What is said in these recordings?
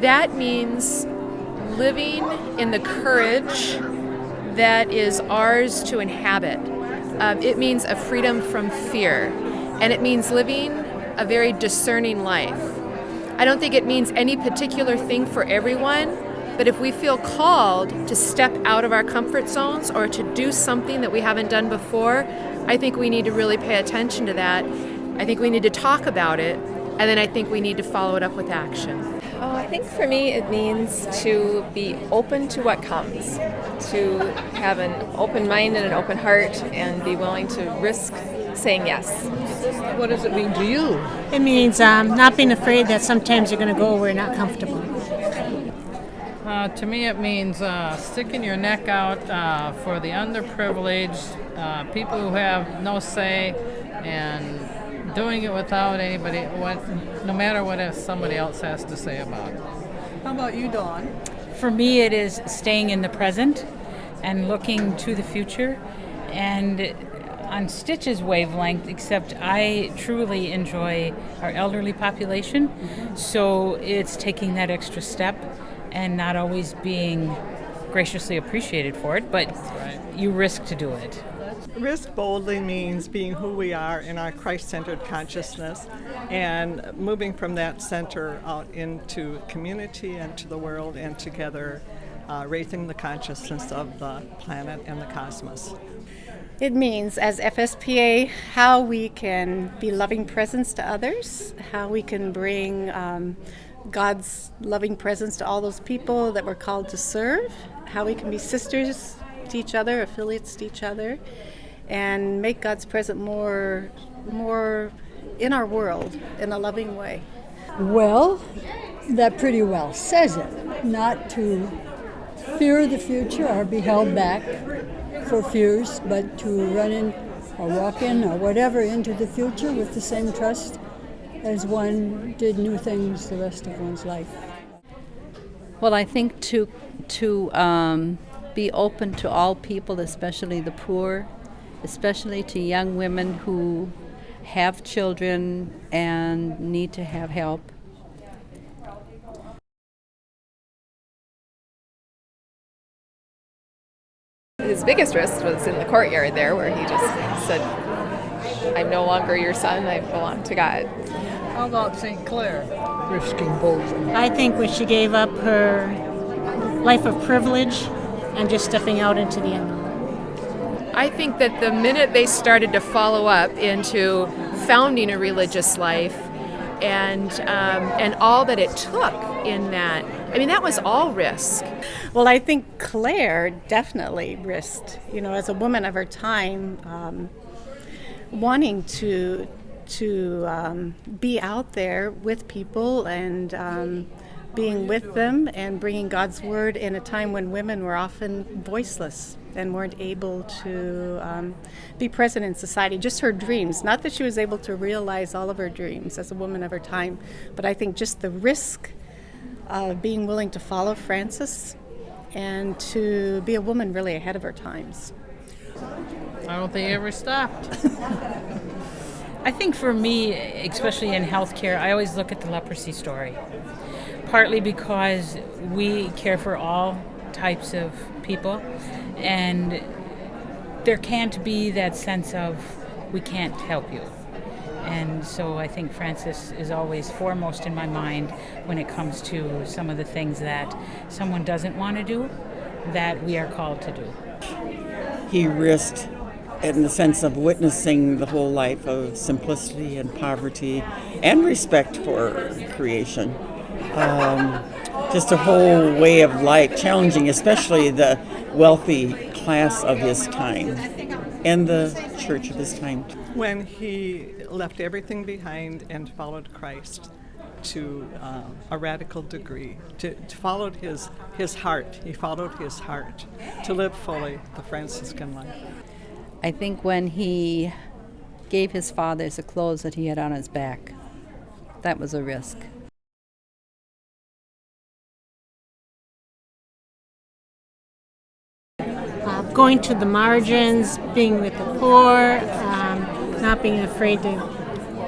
That means living in the courage that is ours to inhabit. It means a freedom from fear, and it means living a very discerning life. I don't think it means any particular thing for everyone, but if we feel called to step out of our comfort zones or to do something that we haven't done before, I think we need to really pay attention to that. I think we need to talk about it, and then I think we need to follow it up with action. Oh, I think for me it means to be open to what comes, to have an open mind and an open heart and be willing to risk saying yes. What does it mean to you? It means not being afraid that sometimes you're going to go where you're not comfortable. To me it means sticking your neck out for the underprivileged, people who have no say, and doing it without anybody, no matter what somebody else has to say about it. How about you, Dawn? For me, it is staying in the present and looking to the future, and on Stitch's wavelength, except I truly enjoy our elderly population, so it's taking that extra step and not always being graciously appreciated for it, but you risk to do it. Risk boldly means being who we are in our Christ-centered consciousness and moving from that center out into community and to the world and together raising the consciousness of the planet and the cosmos. It means, as FSPA, how we can be loving presence to others, how we can bring God's loving presence to all those people that we're called to serve, how we can be sisters to each other, affiliates to each other, and make God's presence more in our world in a loving way. Well, that pretty well says it. Not to fear the future or be held back for fears, but to run in or walk in or whatever into the future with the same trust as one did new things the rest of one's life. Well, I think to be open to all people, especially the poor, especially to young women who have children and need to have help. His biggest risk was in the courtyard there, where he just said, I'm no longer your son, I belong to God. How about St. Clair? Risking boldly. I think when she gave up her life of privilege and just stepping out into the unknown. I think that the minute they started to follow up into founding a religious life and all that it took in that, I mean, that was all risk. Well, I think Claire definitely risked, as a woman of her time, wanting to be out there with people and being with them and bringing God's word in a time when women were often voiceless and weren't able to be present in society. Just her dreams. Not that she was able to realize all of her dreams as a woman of her time, but I think just the risk of being willing to follow Francis and to be a woman really ahead of her times. I don't think it ever stopped. I think for me, especially in healthcare, I always look at the leprosy story. Partly because we care for all types of people, and there can't be that sense of we can't help you. And so I think Francis is always foremost in my mind when it comes to some of the things that someone doesn't want to do that we are called to do. He risked in the sense of witnessing the whole life of simplicity and poverty and respect for creation. Just a whole way of life, challenging especially the wealthy class of his time and the church of his time. When he left everything behind and followed Christ to a radical degree, to followed his heart, he followed his heart to live fully the Franciscan life. I think when he gave his fathers the clothes that he had on his back, that was a risk. Going to the margins, being with the poor, not being afraid to,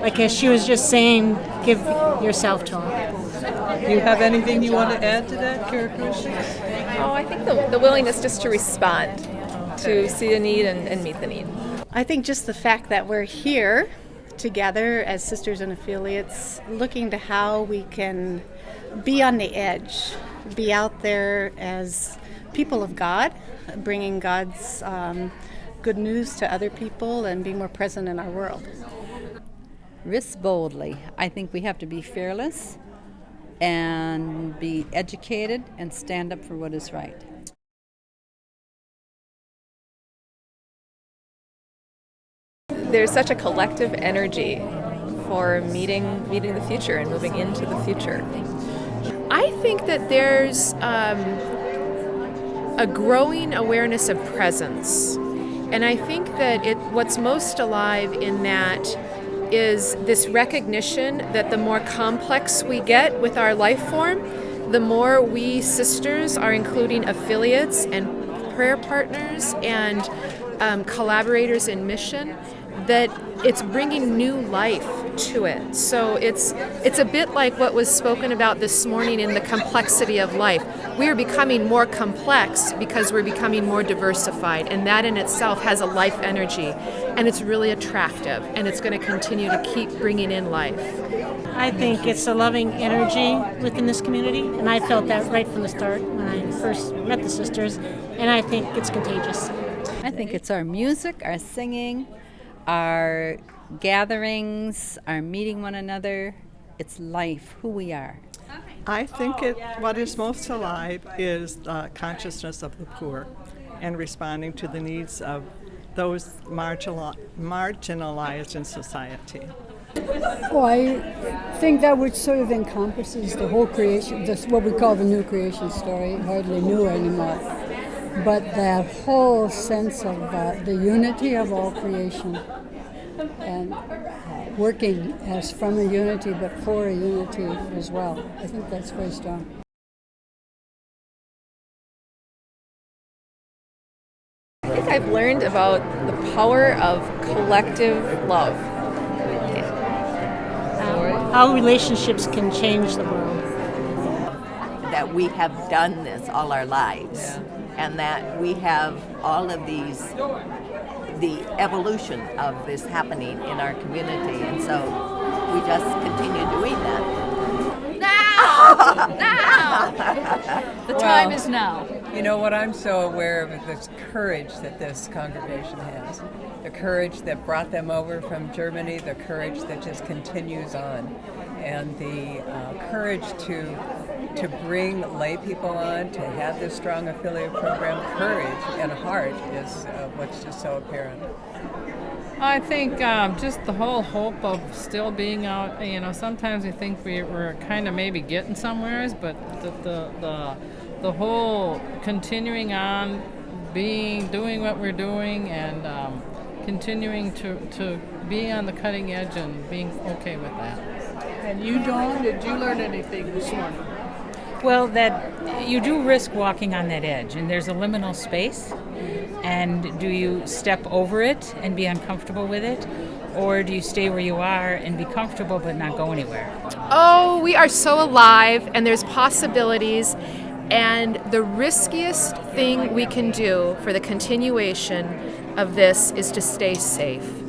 like as she was just saying, give yourself to all people. Do you have anything you want to add to that characteristics? Oh, I think the willingness just to respond, to see a need and meet the need. I think just the fact that we're here together as sisters and affiliates, looking to how we can be on the edge, be out there as people of God, bringing God's good news to other people and being more present in our world. Risk boldly. I think we have to be fearless and be educated and stand up for what is right. There's such a collective energy for meeting the future and moving into the future. I think that there's a growing awareness of presence. And I think that what's most alive in that is this recognition that the more complex we get with our life form, the more we sisters are including affiliates and prayer partners and collaborators in mission, that it's bringing new life to it. So it's a bit like what was spoken about this morning in the complexity of life. We are becoming more complex because we're becoming more diversified, and that in itself has a life energy, and it's really attractive, and it's going to continue to keep bringing in life. I think it's a loving energy within this community, and I felt that right from the start when I first met the sisters, and I think it's contagious. I think it's our music, our singing, our gatherings, our meeting one another. It's life, who we are. I think what is most alive is the consciousness of the poor and responding to the needs of those marginalized in society. Well, I think that which sort of encompasses the whole creation, just what we call the new creation story, hardly new anymore. But that whole sense of the unity of all creation and working as from a unity but for a unity as well. I think that's very strong. I think I've learned about the power of collective love. How relationships can change the world. That we have done this all our lives, and that we have all of the evolution of this happening in our community, and so we just continue doing that. Now! The time is now. You know what I'm so aware of is this courage that this congregation has. The courage that brought them over from Germany, the courage that just continues on, and the courage to bring lay people on, to have this strong affiliate program. Courage and heart is what's just so apparent. I think just the whole hope of still being out, sometimes we think we're kind of maybe getting somewhere, but the whole continuing on doing what we're doing and continuing to be on the cutting edge and being okay with that. And you, Dawn, did you learn anything this morning? Well, that you do risk walking on that edge, and there's a liminal space. And do you step over it and be uncomfortable with it? Or do you stay where you are and be comfortable but not go anywhere? Oh, we are so alive, and there's possibilities. And the riskiest thing we can do for the continuation of this is to stay safe.